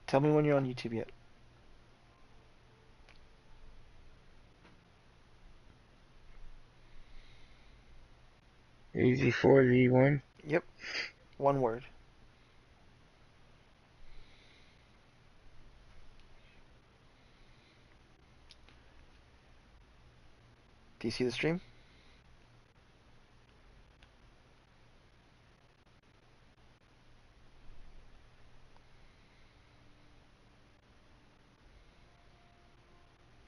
Tell me when you're on YouTube yet. EASY4V1. Yep. One word. Do you see the stream?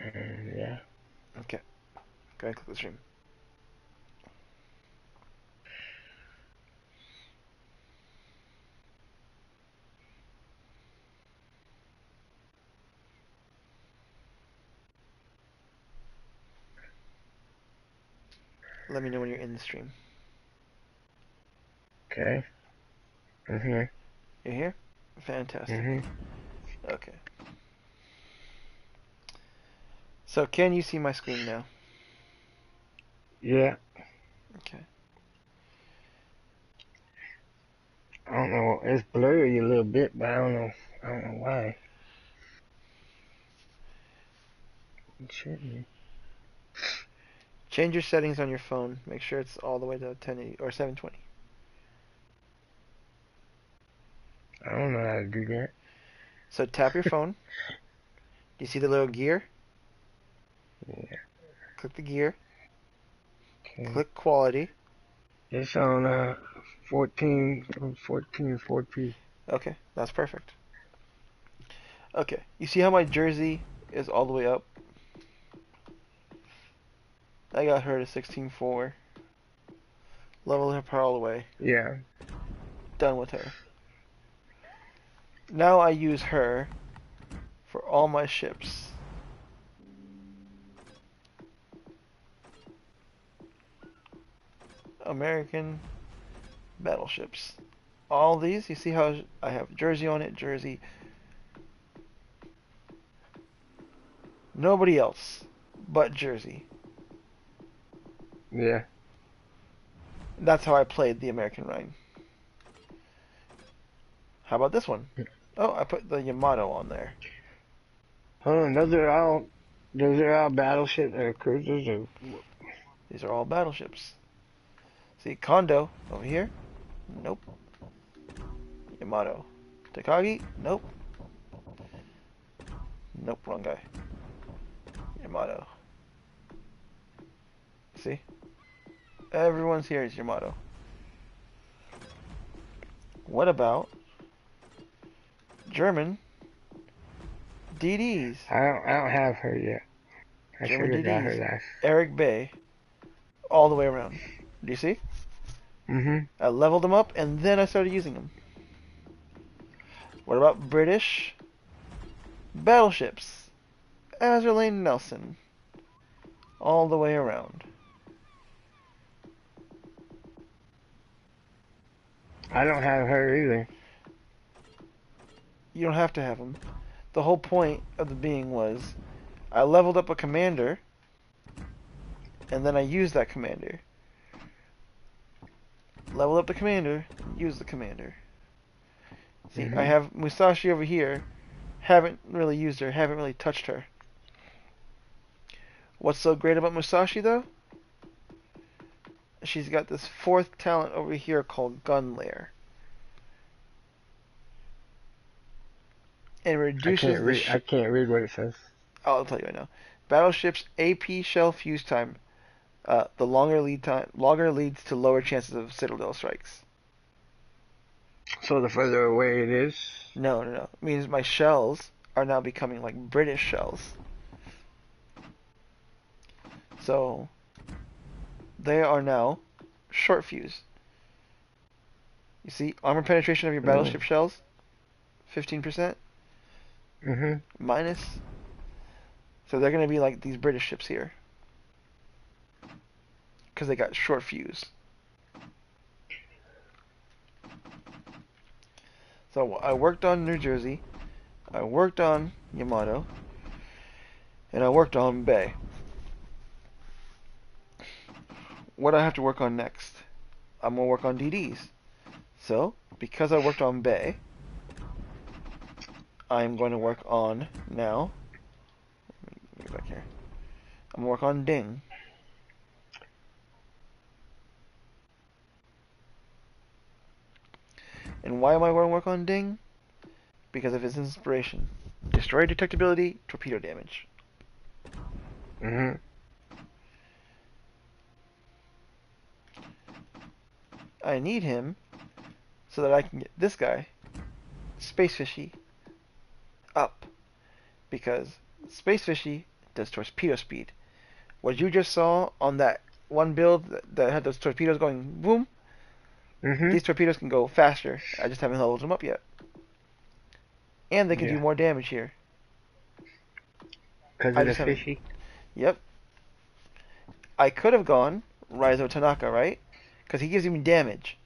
Yeah. Okay. Go ahead and click the stream. Let me know when you're in the stream. Okay. I'm here. You're here? Fantastic. Okay. So, can you see my screen now? Yeah. Okay. I don't know. It's blurry a little bit, but I don't know. Why. It shouldn't be. Change your settings on your phone. Make sure it's all the way to 1080 or 720. I don't know how to do that. So tap your phone. Do you see the little gear? Yeah. Click the gear. Okay. Click quality. It's on 14 4P. Okay, that's perfect. Okay, you see how my jersey is all the way up? I got her to 16.4. Level her all the way. Yeah. Done with her. Now I use her for all my ships. American battleships. All these, you see how I have Jersey on it, Jersey. Nobody else but Jersey. Yeah. That's how I played the American Rhine. How about this one? Oh, I put the Yamato on there. Hold on, those are all battleships or cruisers or These are all battleships. See, Kondo over here? Nope. Yamato. Takagi? Nope. Nope, wrong guy. Yamato. See? Everyone's here is Yamato. What about German DDs? I don't have her yet. I should German have got her DDs. last. Eric Bay. All the way around. Do you see? I leveled them up and then I started using them. What about British battleships? Azur Lane Nelson. All the way around. I don't have her either. You don't have to have them. The whole point of the being was I leveled up a commander and then I used that commander. Level up the commander, use the commander. See, I have Musashi over here. Haven't really used her, haven't really touched her. What's so great about Musashi, though? She's got this fourth talent over here called Gun Lair. And reduces I can't read what it says. I'll tell you right now. Battleship's AP shell fuse time. The longer leads to lower chances of citadel strikes. So the further away it is. No. It means my shells are now becoming like British shells. So they are now short fuse. You see, armor penetration of your battleship shells, 15%. Minus. So they're going to be like these British ships here. Because they got short fuse. So I worked on New Jersey. I worked on Yamato. And I worked on Bay. What do I have to work on next? I'm going to work on DDs. So, because I worked on Bay, I'm going to work on now. Let me get back here. I'm going to work on ding. And why am I going to work on ding? Because of his inspiration. Destroy detectability, torpedo damage. Mhm. I need him so that I can get this guy, Space Fishy, up. Because Space Fishy does torpedo speed. What you just saw on that one build that had those torpedoes going boom, Mhm. these torpedoes can go faster. I just haven't leveled them up yet. And they can do Yeah. more damage here. Because I of the just haven't. fishy. Yep. I could have gone Raizo Tanaka, right? Because he gives me damage.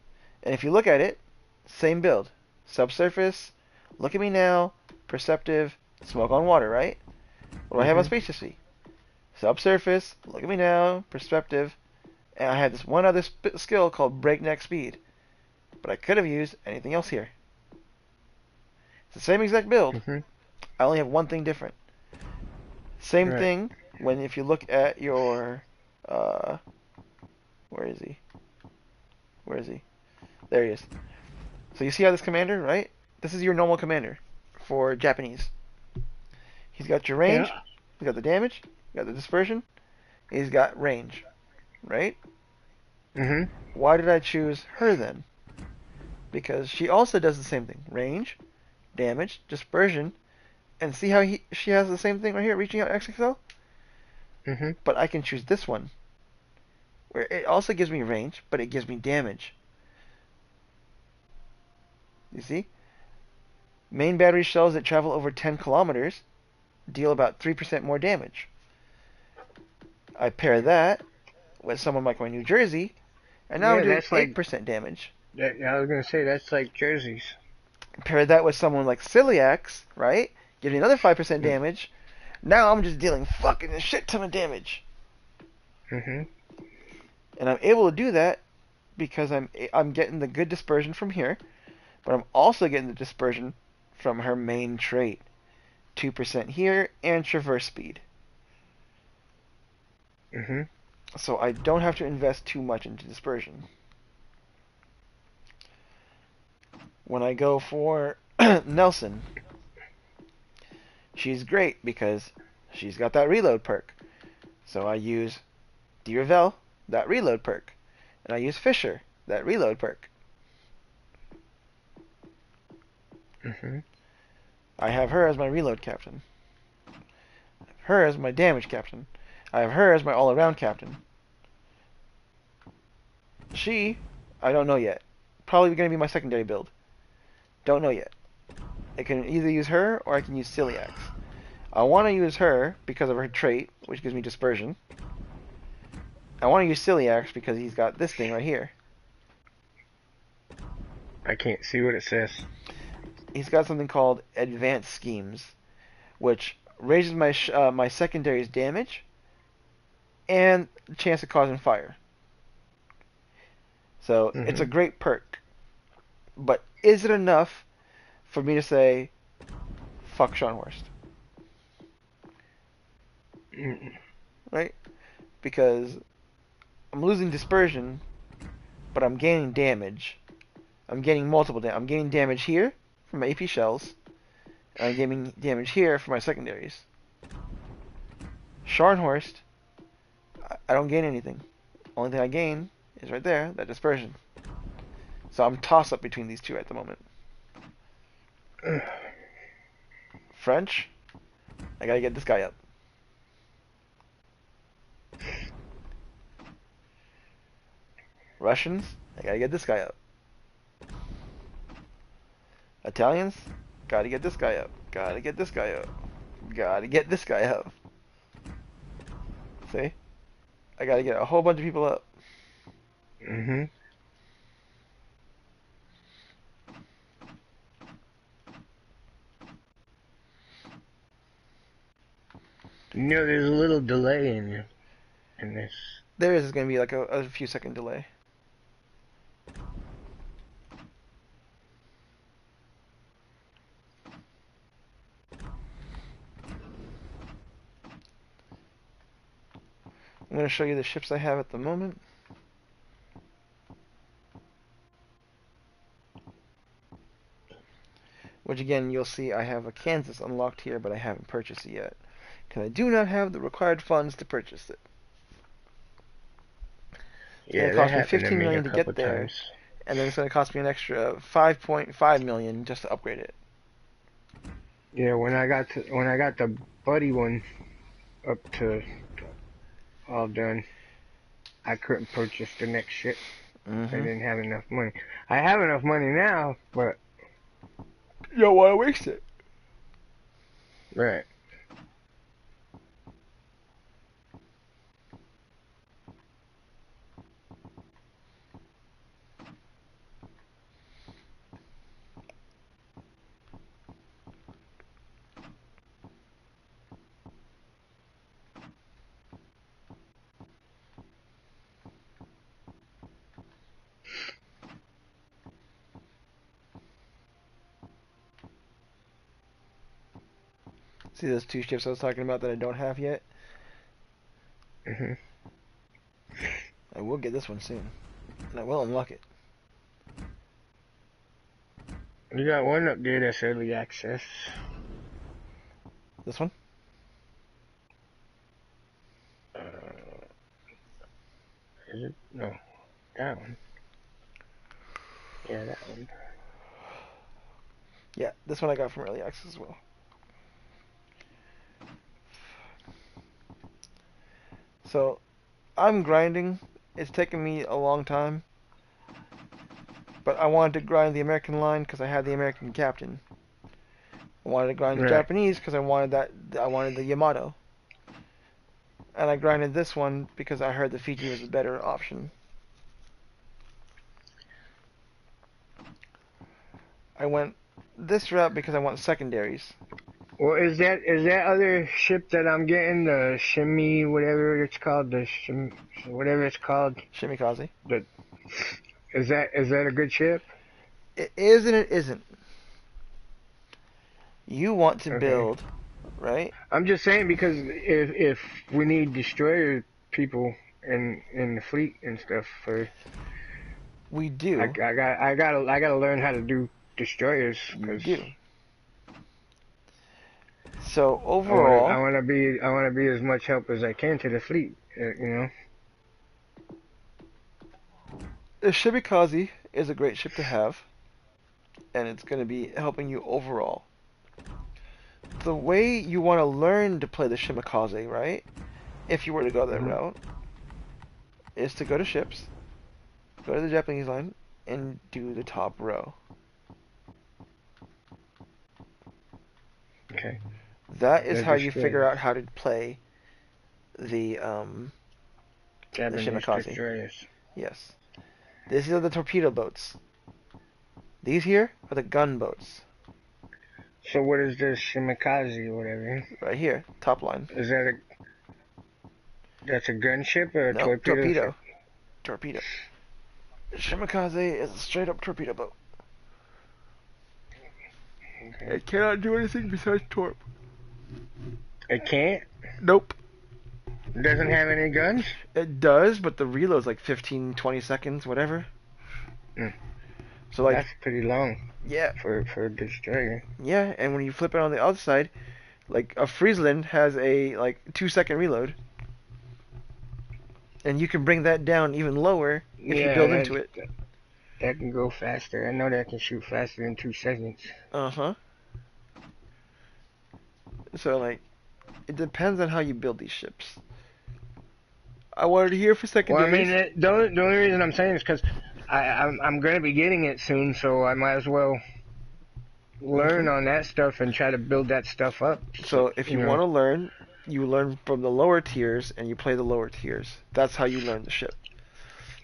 And if you look at it, same build. Subsurface, look at me now, perceptive, smoke on water, right? What do I have on Mhm. Space Sea? Subsurface, look at me now, perspective, and I have this one other skill called breakneck speed. But I could have used anything else here. It's the same exact build. Mhm. I only have one thing different. Same Right. thing when if you look at your uh where is he? Where is he? There he is. So you see how this commander, right? This is your normal commander for Japanese. He's got your Yeah. range, he's got the damage, he's got the dispersion, he's got range, right? Mhm. Why did I choose her then? Because she also does the same thing. Range, damage, dispersion, and see how she has the same thing right here, reaching out XXL? Mhm. But I can choose this one, where it also gives me range, but it gives me damage. You see? Main battery shells that travel over 10 kilometers deal about 3% more damage. I pair that with someone like my New Jersey, and now I'm Yeah, doing that's like 8% damage. that. I was gonna say that's like jerseys. Pair that with someone like Celiax, right? Give me another 5% Mm. damage. Now I'm just dealing fucking a shit ton of damage. Mhm. And I'm able to do that because I'm getting the good dispersion from here, but I'm also getting the dispersion from her main trait. 2% here and traverse speed. Mhm. So I don't have to invest too much into dispersion. When I go for Nelson, she's great because she's got that reload perk. So I use D-Revel, that reload perk. And I use Fisher, that reload perk. Mhm. I have her as my reload captain. Her as my damage captain. I have her as my all-around captain. She, I don't know yet. Probably going to be my secondary build. Don't know yet. I can either use her or I can use Celiax. I want to use her because of her trait, which gives me dispersion. I want to use Celiax because he's got this thing right here. I can't see what it says. He's got something called Advanced Schemes, which raises my secondary's damage and the chance of causing fire. So it's a Mhm. great perk. But is it enough for me to say, fuck Scharnhorst? Mm. Right? Because I'm losing dispersion, but I'm gaining damage. I'm gaining multiple damage. I'm gaining damage here from my AP shells, and I'm gaining damage here for my secondaries. Scharnhorst, I don't gain anything. Only thing I gain is right there, that dispersion. So I'm toss up between these two at the moment. French, I gotta get this guy up. Russians, I gotta get this guy up. Italians, gotta get this guy up. Gotta get this guy up. Gotta get this guy up. See? I gotta get a whole bunch of people up. Mhm. You know, there's a little delay in this. There is gonna be like a few second delay. I'm going to show you the ships I have at the moment. Which again, you'll see I have a Kansas unlocked here, but I haven't purchased it yet. Because I do not have the required funds to purchase it. It's going Yeah, to that cost me happened to 15 me a million to couple get there, times. and then it's going to cost me an extra 5.5 million just to upgrade it. Yeah, when I got the buddy one up to all done, I couldn't purchase the next ship. I Mm-hmm. didn't have enough money. I have enough money now, but You don't want to waste it. right. See those two ships I was talking about that I don't have yet? Mhm. I will get this one soon. And I will unlock it. You got one up there that's early access. This one? Uh, is it? No, that one. Yeah, that one. Yeah, this one I got from early access as well. So, I'm grinding. It's taken me a long time. But I wanted to grind the American line because I had the American captain. I wanted to grind the Right. Japanese because I wanted the Yamato. And I grinded this one because I heard the Fiji was a better option. I went this route because I want secondaries. Well, is that other ship that I'm getting, the Shimmy, whatever it's called, whatever it's called, Shimikaze. the is that a good ship? It is and it isn't. You want to Okay. build, right? I'm just saying because if we need destroyer people in the fleet and stuff, for We I, do. I gotta learn how to do destroyers You because do. So I want to I overall, want to be I want to be as much help as I can to the fleet. You know. the Shimikaze is a great ship to have, and it's going to be helping you overall. The way you want to learn to play the Shimikaze, right? If you were to go that Mhm. route, is to go to ships, go to the Japanese line, and do the top row. Okay. That is The how you figure destroyers, out how to play the the Japanese Shimikaze. destroyers. Yes. These are the torpedo boats. These here are the gunboats. So what is this Shimakaze or whatever? Right here, top line. Is that's a gunship or a No, torpedo ship? torpedo. Torpedo. Shimakaze is a straight up torpedo boat. Okay. It cannot do anything besides torp. It can't. Nope. It doesn't have any guns. It does, but the reload's like 15, 20 seconds, whatever. Mm. So like, That's pretty long yeah, for a destroyer. yeah, and when you flip it on the other side, like a Friesland has a like 2 second reload, and you can bring that down even lower if you Yeah, build into it. that can go faster. I know that can shoot faster than 2 seconds. Uh huh. So like, it depends on how you build these ships. I wanted to hear for Well, I mean, secondaries. the only reason I'm saying is because I'm going to be getting it soon, so I might as well learn Hmm. on that stuff and try to build that stuff up. So So if you want to learn, you learn from the lower tiers and you play the lower tiers. That's how you learn the ship.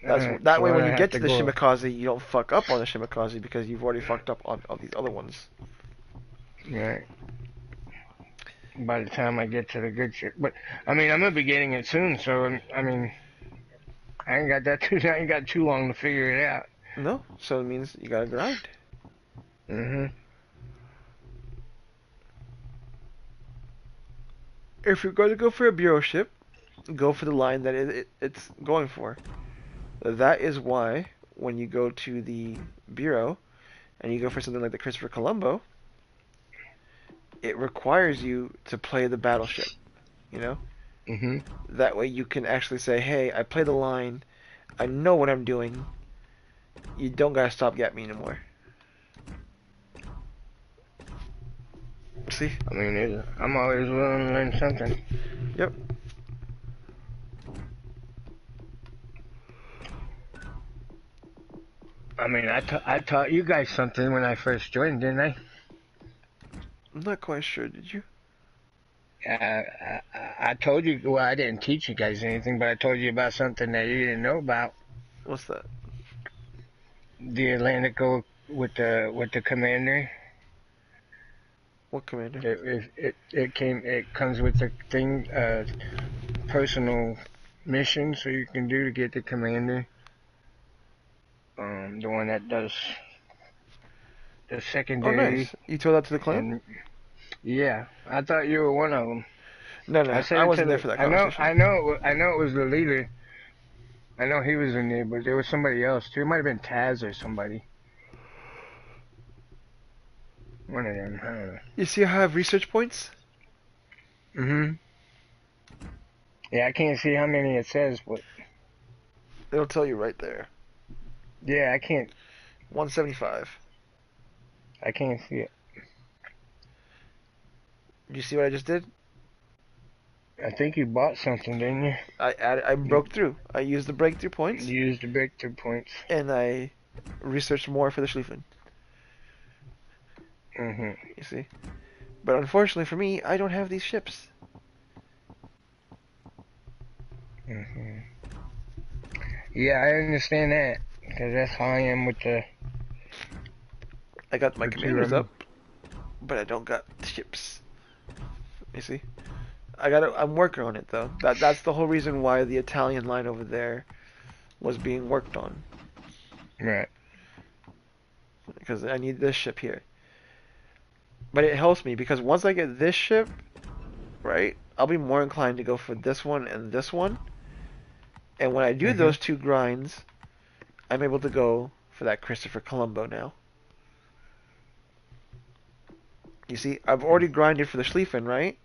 That so way when I you have get to to the go. Shimakaze, you don't fuck up on the Shimakaze because you've already fucked up on all these other ones. Right. By the time I get to the good ship, but I mean, I'm gonna be getting it soon, so I mean, I ain't got too long to figure it out. No, so it means you gotta grind. Mhm. If you're going to go for a bureau ship, go for the line that it's going for. That is why when you go to the bureau and you go for something like the Christopher Colombo, it requires you to play the battleship. You know, Mhm. that way you can actually say, "Hey, I play the line. I know what I'm doing. You don't gotta stopgap me anymore." See? I mean, I'm always willing to learn something. Yep. I mean, I taught you guys something when I first joined, didn't I? I'm not quite sure. Did you? I told you. Well, I didn't teach you guys anything, but I told you about something that you didn't know about. What's that? The Atlantico with the commander. What commander? It comes with the thing, personal mission, so you can do to get the commander. The one that does the Oh, secondary. nice. You told that to the clan? And yeah, I thought you were one of them. No, I no, said I it to wasn't there the. for that conversation. I know it was the leader. I know he was in there, but there was somebody else too. It might have been Taz or somebody. One of them. I don't know. You see how I have research points? Mhm. Yeah, I can't see how many it says, but It'll tell you right there. yeah, 175. I can't see it. Did you see what I just did? I think you bought something, didn't you? I You broke through. I used the breakthrough points, used the breakthrough points. and I researched more for the Schlieffen. Mhm. You see? But unfortunately for me, I don't have these ships. Mhm. Yeah, I understand that because that's how I am I got my the two of commanders them. up, but I don't got the ships. You see? I'm working on it though. That's the whole reason why the Italian line over there was being worked on, Right. because I need this ship here. But it helps me because once I get this ship, right, I'll be more inclined to go for this one and this one. And when I do Mhm. those two grinds, I'm able to go for that Christopher Colombo now. You see, I've already grinded for the Schlieffen, right?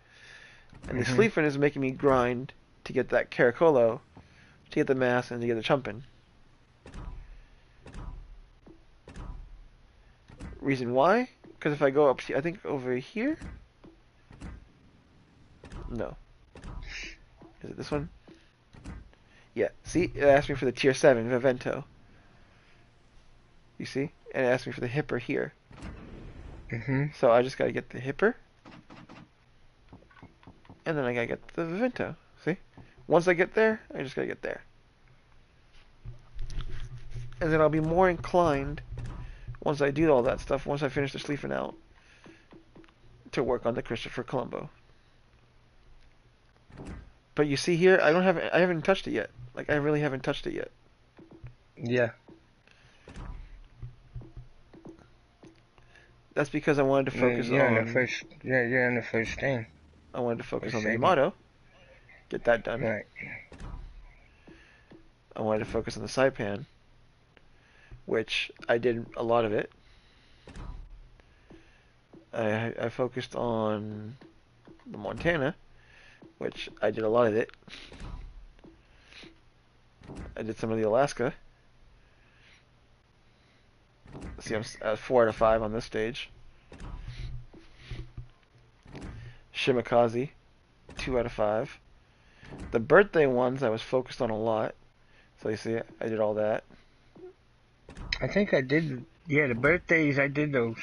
And the Mhm. Schlieffen is making me grind to get that Caracolo, to get the Mass, and to get the Chumpin. Reason why? Because if I go up, I think over here? No. Is it this one? Yeah. See, it asked me for the tier 7, Vivento. You see? And it asked me for the Hipper here. Mhm. So I just gotta get the Hipper. And then I gotta get the Vivento. See? Once I get there, I just gotta get there. And then I'll be more inclined, once I do all that stuff, once I finish the Schlieffen out, to work on the Christopher Colombo. But you see here, I haven't touched it yet. Like, I really haven't touched it yet. Yeah. That's because I wanted to focus on, You're on the first thing I wanted to or focus on the second. Yamato, get that done. Right. I wanted to focus on the Saipan, which I did a lot of it. I focused on the Montana, which I did a lot of it. I did some of the Alaska. See, I'm 4 out of 5 on this stage. Shimakaze, 2 out of 5. The birthday ones I was focused on a lot. So you see, I did all that. I think I did. Yeah, the birthdays. I did those.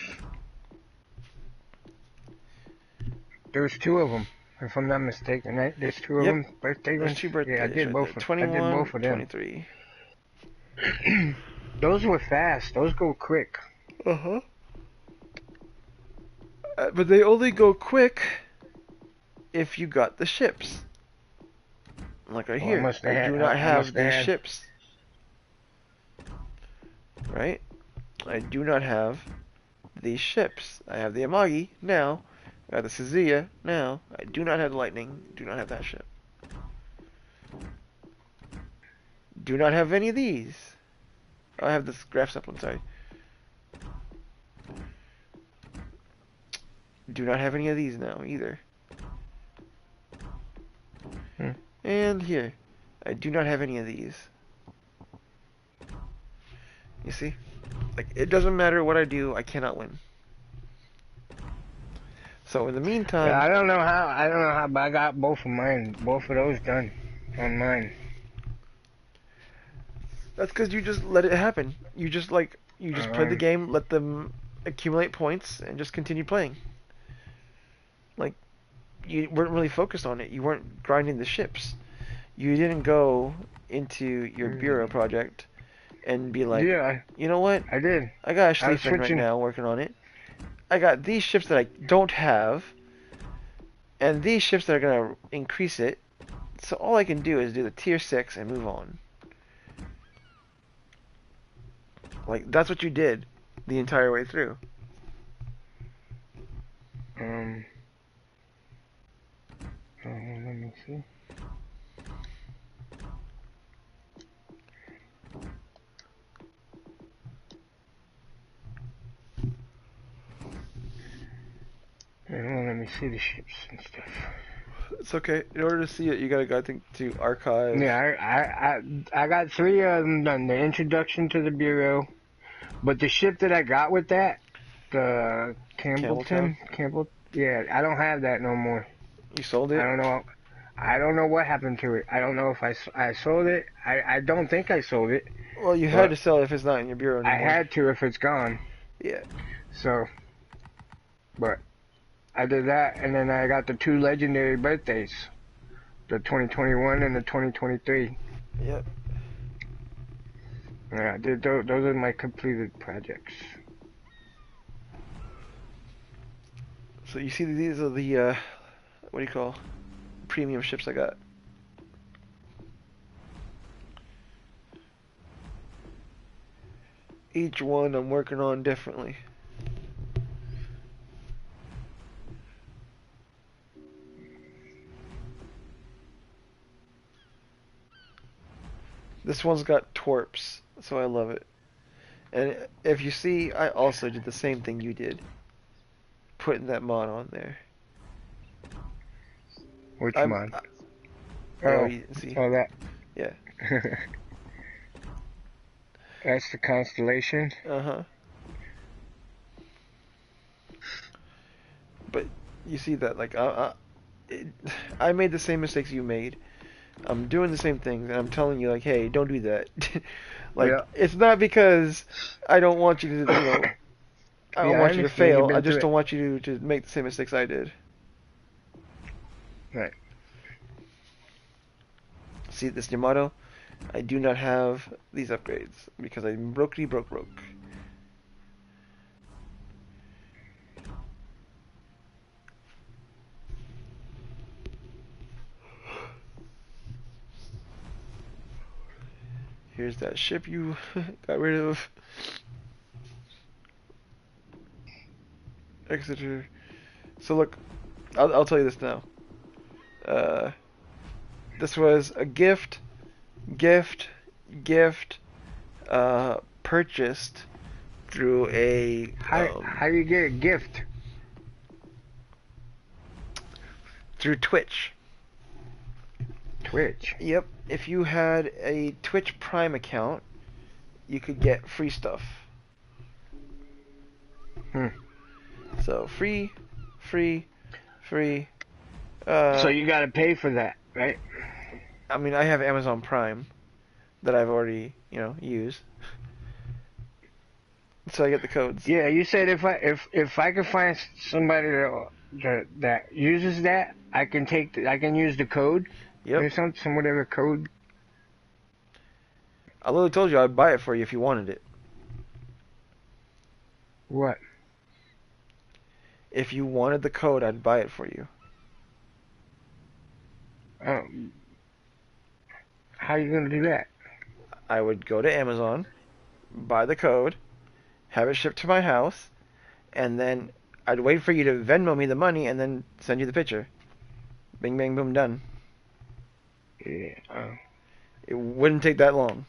There's two of them, if I'm not mistaken. Right? There's two of Yep, them birthday there's ones. 2 Yeah, birthdays right there. I did 21, both of them. 23. Those were fast. Those go quick. Uh-huh. But they only go quick if you got the ships. Like right Well, I here, must have I had. do not I must have have these had. ships. Right? I do not have these ships. I have the Amagi now. I have the Suzuya now. I do not have the Lightning. Do not have that ship. Do not have any of these. Oh, I have this graph sample, sorry. Do not have any of these now either. Hmm. And here, I do not have any of these. You see? Like, it doesn't matter what I do, I cannot win. So in the Yeah, meantime, I don't know how, but I got both of those done on mine. that's because you just let it happen. You just play the Um, game, let them accumulate points, and just continue playing. Like, you weren't really focused on it. You weren't grinding the ships. You didn't go into your bureau project and be like, yeah, you know what? I did. I got a I was Schlieffen right switching. now working on it. I got these ships that I don't have, and these ships that are gonna increase it. So all I can do is do the tier 6 and move on. Like, that's what you did the entire way through. Um, let me see. Let me see the ships and stuff. It's okay. In order to see it, you gotta go, I think, to archive. Yeah, I got 3 of them done. The introduction to the bureau, but the ship that I got with that, the Campbelltown. Campbell. Yeah, I don't have that no more. You sold I it? don't know. I don't know what happened to it. I don't know if I sold it. I don't think I sold it, Well, you had but to sell it if it's not in your bureau I anymore. had to if it's gone. Yeah. So, but I did that, and then I got the 2 legendary birthdays, the 2021 and the 2023. Yep. Yeah, those are my completed projects. So you see, these are the what do you call premium ships I got. Each one I'm working on differently. This one's got torps, so I love it. And if you see, I also did the same thing you did, putting that mod on there. Which I'm, mod? oh, Oh, you see, oh that. yeah, That's the constellation. uh-huh. But you see that, like, I made the same mistakes you made. I'm doing the same things, and I'm telling you, like, hey, don't do that. Like, Yeah. it's not because I don't want you to, I don't Yeah, I want you to understand. You've fail. I been just through don't it. want you to make the same mistakes I did. Right. See this Yamato? I do not have these upgrades because I broke. Here's that ship you got rid of. Exeter. So look, I'll tell you this now. Uh, this was a gift, gift, purchased through a How you get a gift? through Twitch. Twitch. Yep, if you had a Twitch Prime account, you could get free stuff. Hmm. So free. So Uh, you gotta pay for that, right? I mean, I have Amazon Prime that I've already, used. So I get the codes. Yeah, you said if I could find somebody that uses that, I can use the code Yep. or some whatever code. I literally told you I'd buy it for you if you wanted it. What? If you wanted the code, I'd buy it for you. Um, how you gonna do that? I would go to Amazon, buy the code, have it shipped to my house, and then I'd wait for you to Venmo me the money and then send you the picture. Bing, bang, boom, done. Yeah. It wouldn't take that long.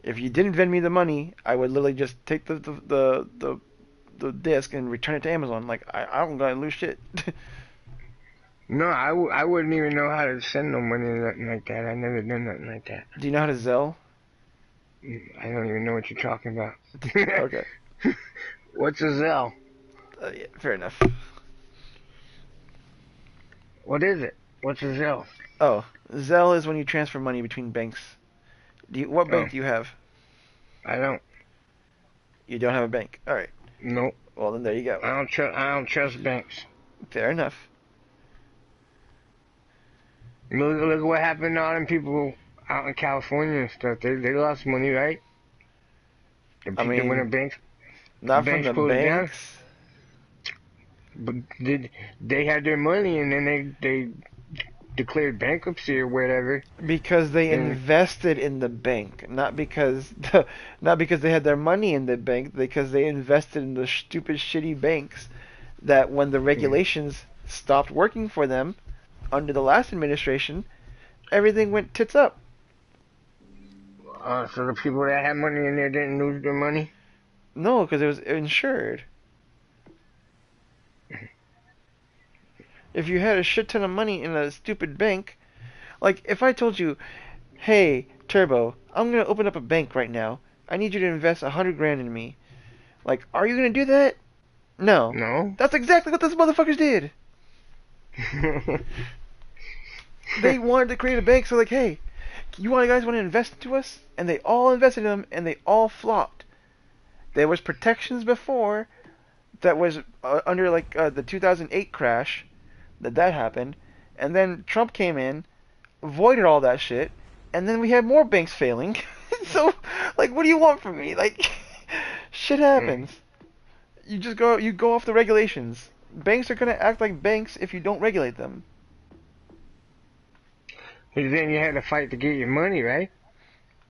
If you didn't vend me the money, I would literally just take the disc and return it to Amazon. Like I don't gotta lose shit. No, I wouldn't even know how to send no money or nothing like that. I never done nothing like that. Do you know how to Zelle? I don't even know what you're talking about. Okay. What's a Zelle? Yeah, fair enough. What is it? What's a Zelle? Oh, Zelle is when you transfer money between banks. What Oh, bank do you have? I don't. You don't have a bank. All right. Nope. Well, then there you go. I don't trust banks. Fair enough. Look at what happened to all them people out in California and stuff. They lost money, right? The I people when the mean, banks not from banks the closed down. banks. But they had their money and then they declared bankruptcy or whatever. Because they And invested in the bank, not because they had their money in the bank, because they invested in the stupid, shitty banks. That when the regulations stopped working for them under the last administration, everything went tits up. so the people that had money in there didn't lose their money. No, because it was insured. If you had a shit ton of money in a stupid bank, like if I told you, "Hey, Turbo, I'm gonna open up a bank right now. I need you to invest 100 grand in me." Like, are you gonna do that? No. No. That's exactly what those motherfuckers did. They wanted to create a bank, so like, hey, guys want to invest into us? And they all invested in them, and they all flopped. There was protections before that was under like the 2008 crash that happened, and then Trump came in, voided all that shit, and then we had more banks failing. So, like, what do you want from me? Like, shit happens. You go off the regulations. Banks are gonna act like banks if you don't regulate them. But then you had to fight to get your money, right?